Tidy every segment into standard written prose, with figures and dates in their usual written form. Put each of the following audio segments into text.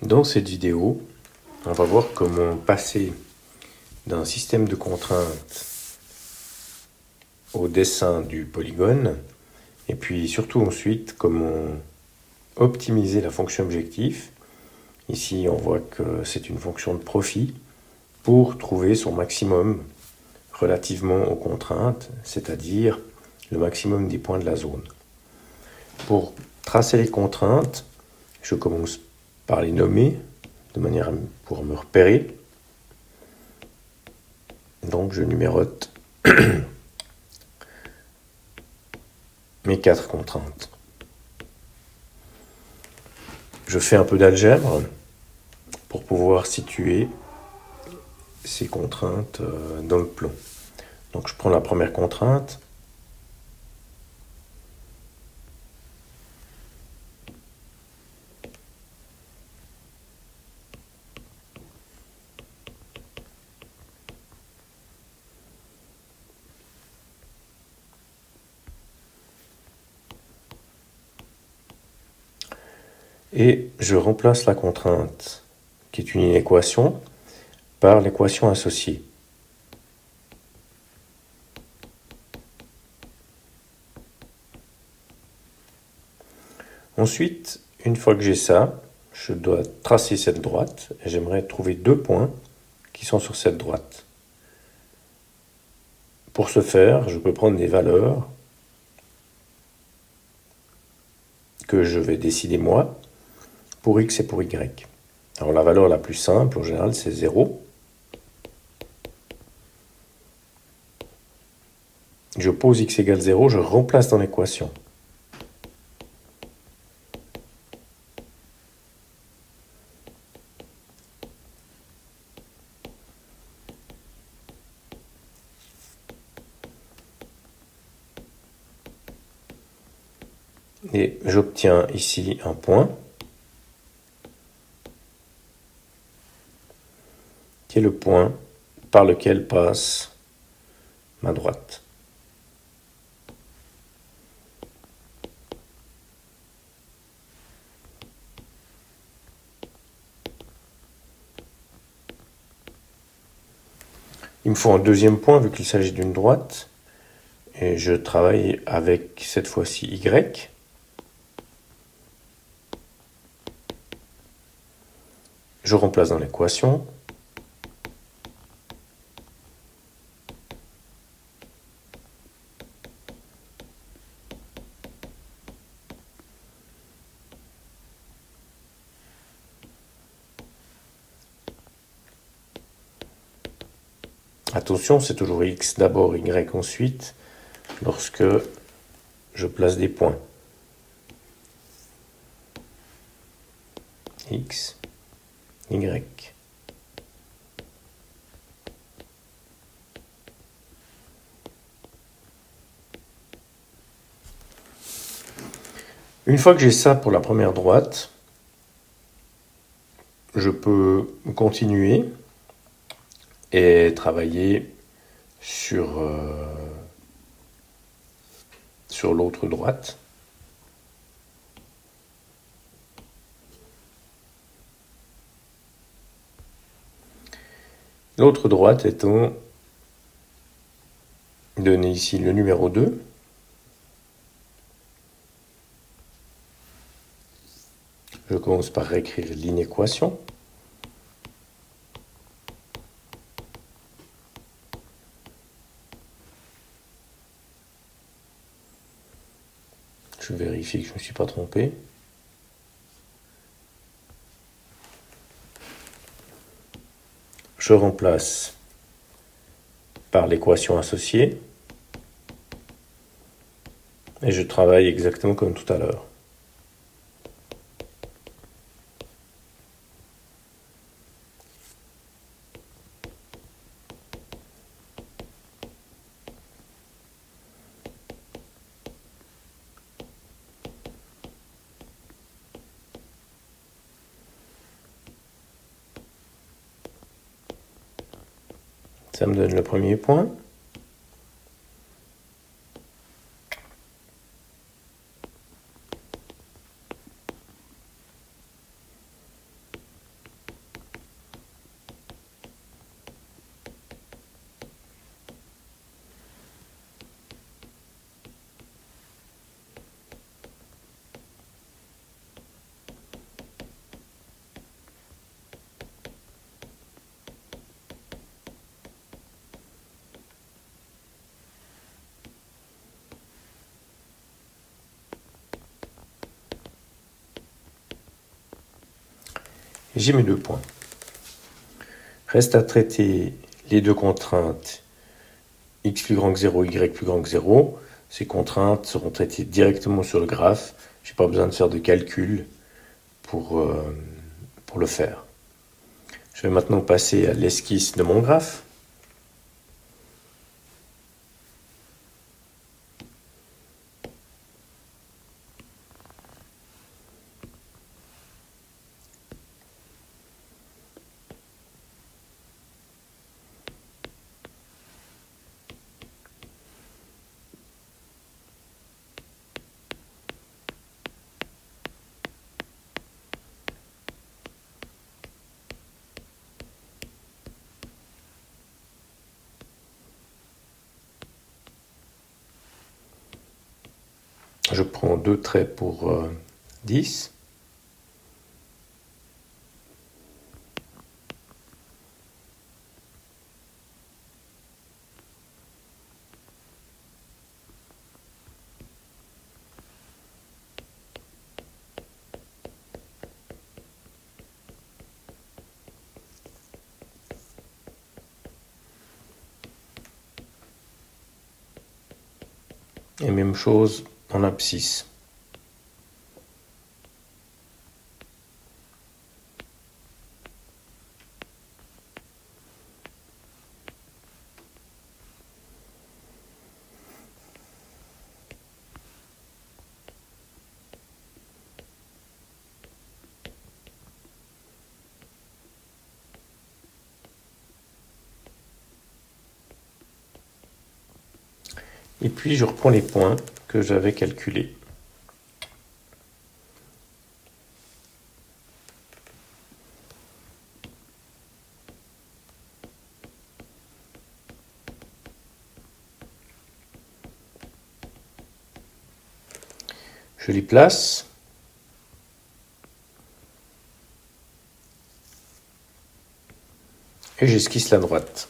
Dans cette vidéo, on va voir comment passer d'un système de contraintes au dessin du polygone, et puis surtout ensuite comment optimiser la fonction objectif. Ici, on voit que c'est une fonction de profit pour trouver son maximum relativement aux contraintes, c'est-à-dire le maximum des points de la zone. Pour tracer les contraintes, je commence par les nommer de manière pour me repérer. Donc je numérote mes 4 contraintes. Je fais un peu d'algèbre pour pouvoir situer ces contraintes dans le plan. Donc je prends la première contrainte. Et je remplace la contrainte, qui est une inéquation, par l'équation associée. Ensuite, une fois que j'ai ça, je dois tracer cette droite et j'aimerais trouver 2 points qui sont sur cette droite. Pour ce faire, je peux prendre des valeurs que je vais décider moi pour x et pour y. Alors la valeur la plus simple en général c'est 0. Je pose x égale 0, je remplace dans l'équation. Et j'obtiens ici un point qui est le point par lequel passe ma droite. Il me faut un deuxième point vu qu'il s'agit d'une droite. Et je travaille avec cette fois-ci y. Je remplace dans l'équation. Attention, c'est toujours x d'abord, y ensuite, lorsque je place des points. X, Y. Une fois que j'ai ça pour la première droite, je peux continuer et travailler sur l'autre droite. L'autre droite étant donné ici le numéro 2. Je commence par réécrire l'inéquation. Je vérifie que je ne me suis pas trompé. Je remplace par l'équation associée et je travaille exactement comme tout à l'heure. Ça me donne le premier point. J'ai mes 2 points. Reste à traiter les 2 contraintes x plus grand que 0, y plus grand que 0. Ces contraintes seront traitées directement sur le graphe. Je n'ai pas besoin de faire de calcul pour le faire. Je vais maintenant passer à l'esquisse de mon graphe. Je prends 2 traits pour 10. Et même chose en abscisse. Et puis je reprends les points que j'avais calculés. Je les place. Et j'esquisse la droite.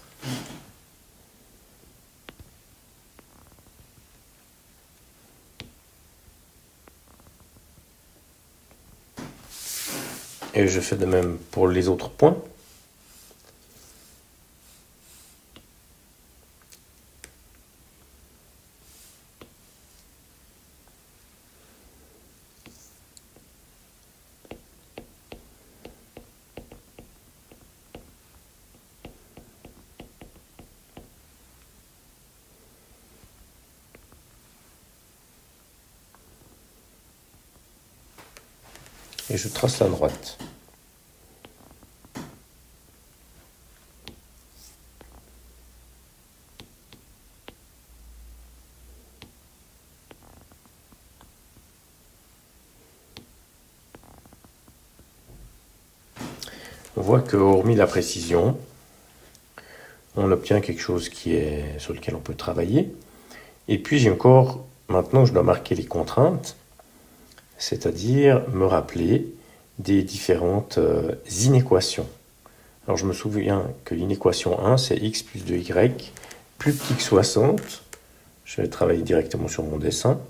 Et je fais de même pour les autres points. Et je trace la droite. On voit que, hormis la précision, on obtient quelque chose sur lequel on peut travailler. Et puis j'ai encore, maintenant je dois marquer les contraintes, c'est-à-dire me rappeler des différentes inéquations. Alors je me souviens que l'inéquation 1, c'est x plus 2y plus petit que 60. Je vais travailler directement sur mon dessin.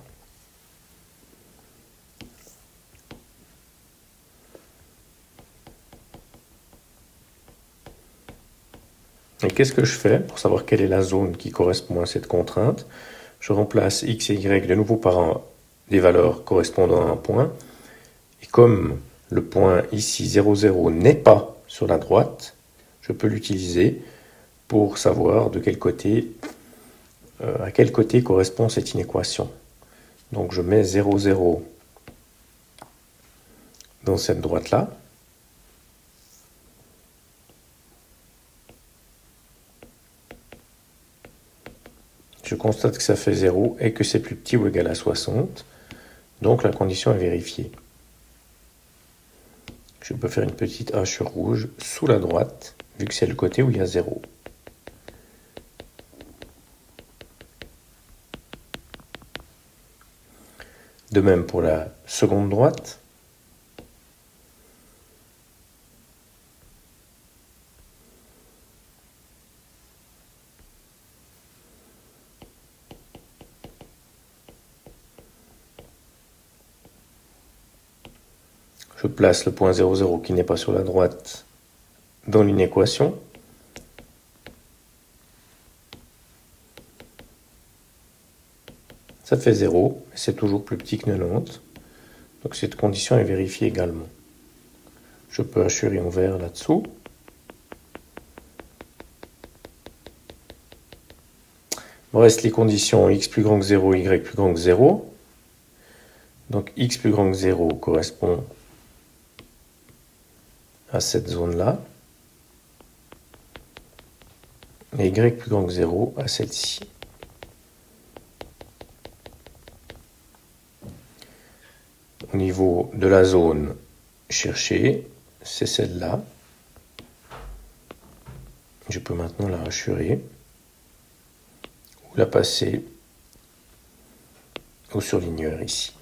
Et qu'est-ce que je fais pour savoir quelle est la zone qui correspond à cette contrainte? Je remplace x et y de nouveau par des valeurs correspondant à un point. Et comme le point ici 0, 0 n'est pas sur la droite, je peux l'utiliser pour savoir de quel côté, à quel côté correspond cette inéquation. Donc je mets 0, 0 dans cette droite-là. Je constate que ça fait 0 et que c'est plus petit ou égal à 60. Donc la condition est vérifiée. Je peux faire une petite hachure rouge sous la droite, vu que c'est le côté où il y a 0. De même pour la seconde droite. Je je place le point 0, 0 qui n'est pas sur la droite dans l'inéquation. Ça fait 0, mais c'est toujours plus petit que 90. Donc cette condition est vérifiée également. Je peux hachurer en vert là-dessous. Il me reste les conditions x plus grand que 0, y plus grand que 0. Donc x plus grand que 0 correspond à cette zone-là. Et y plus grand que 0 à celle-ci. Au niveau de la zone cherchée, c'est celle-là. Je peux maintenant la hachurer ou la passer au surligneur ici.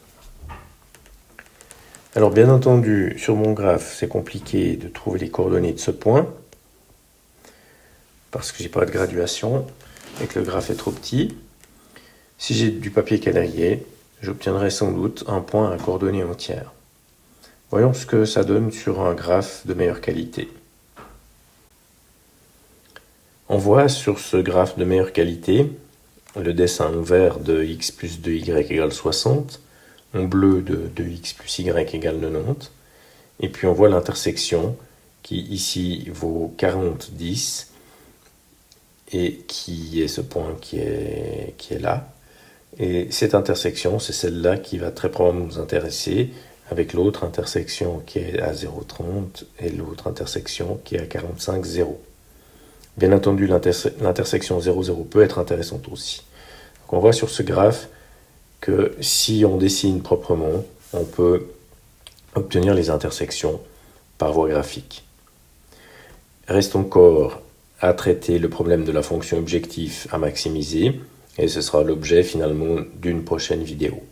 Alors bien entendu, sur mon graphe, c'est compliqué de trouver les coordonnées de ce point parce que j'ai pas de graduation et que le graphe est trop petit. Si j'ai du papier quadrillé, j'obtiendrai sans doute un point à coordonnées entières. Voyons ce que ça donne sur un graphe de meilleure qualité. On voit sur ce graphe de meilleure qualité le dessin en vert de x plus 2y égale 60, en bleu de 2x plus y égale 90, et puis on voit l'intersection qui ici vaut 40, 10, et qui est ce point qui est là. Et cette intersection, c'est celle-là qui va très probablement nous intéresser, avec l'autre intersection qui est à 0,30 et l'autre intersection qui est à 45, 0. Bien entendu, l'intersection 0, 0 peut être intéressante aussi. Donc on voit sur ce graphe que si on dessine proprement, on peut obtenir les intersections par voie graphique. Reste encore à traiter le problème de la fonction objectif à maximiser, et ce sera l'objet finalement d'une prochaine vidéo.